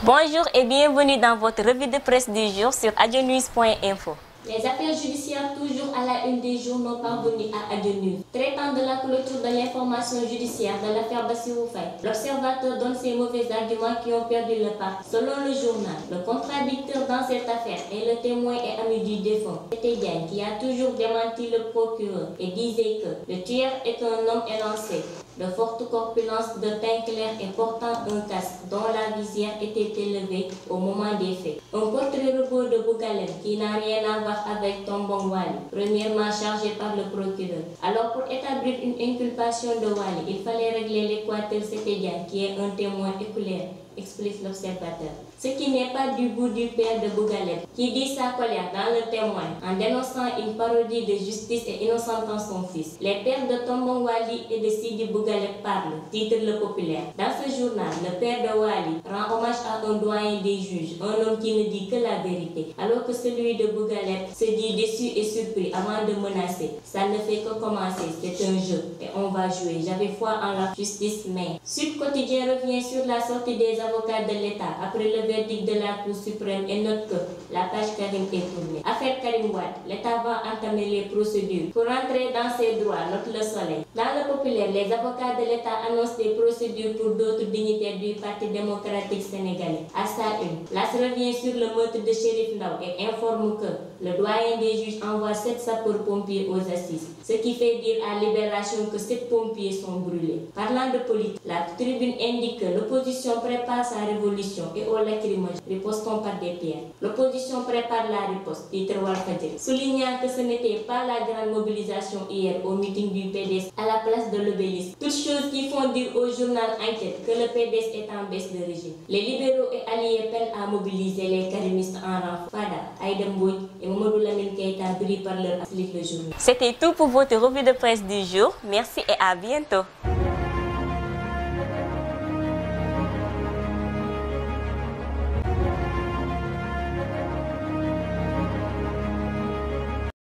Bonjour et bienvenue dans votre revue de presse du jour sur adionews.info. Les affaires judiciaires toujours à la une des journaux parvenus à Adionews. Traitant de la clôture de l'information judiciaire de l'affaire Bassirou Faye, l'observateur donne ses mauvais arguments qui ont perdu le pas. Selon le journal, le contradicteur dans cette affaire est le témoin et ami du défunt, Tete Diagne, qui a toujours démenti le procureur et disait que le tueur est un homme élancé, de forte corpulence, de teint clair et portant un casque dont la visière était élevée au moment des faits. Un portrait robot de Bougalem qui n'a rien à voir avec Tombong Wali, premièrement chargé par le procureur. Alors pour établir une inculpation de Wali, il fallait régler l'équateur Sétédian qui est un témoin oculaire, explique l'observateur. Ce qui n'est pas du goût du père de Bougalem, qui dit sa colère dans le témoin en dénonçant une parodie de justice et innocentant son fils. Les pères de Tombong Wali et de Sidi Bougalem parlent, titre le populaire. Dans ce journal, le père de Wali rend hommage à un doyen des juges, un homme qui ne dit que la vérité, alors que celui de Bougalem se dit déçu et surpris avant de menacer. Ça ne fait que commencer, c'est un jeu et on va jouer. J'avais foi en la justice, mais Sud Quotidien revient sur la sortie des avocats de l'État après le verdict de la Cour suprême et note que la page Karim est tournée. Affaire Karim Wade, l'État va entamer les procédures pour rentrer dans ses droits, note Le Soleil. Dans le populaire, les avocats de l'État annoncent des procédures pour d'autres dignitaires du Parti démocratique sénégalais. À sa une, l'AS revient sur le meurtre de Chérif Ndaw et informe que le doyen des juges envoie 7 sapeurs-pompiers aux assises, ce qui fait dire à Libération que 7 pompiers sont brûlés. Parlant de politique, la tribune indique que l'opposition prépare sa révolution et au lacrymogène, ripostant par des pierres. L'opposition prépare la riposte, titre Walfadjri, soulignant que ce n'était pas la grande mobilisation hier au meeting du PDS à la place de l'Obélisque. Toutes choses qui font dire au journal Enquête que le PDS est en baisse de régime. Les libéraux et alliés peinent à mobiliser les karimistes en rang. Fada, Aïda Mbouy et Mamadou Lamine Keïta brillent par leur applique le journal. C'était tout pour votre revue de presse du jour. Merci et à bientôt.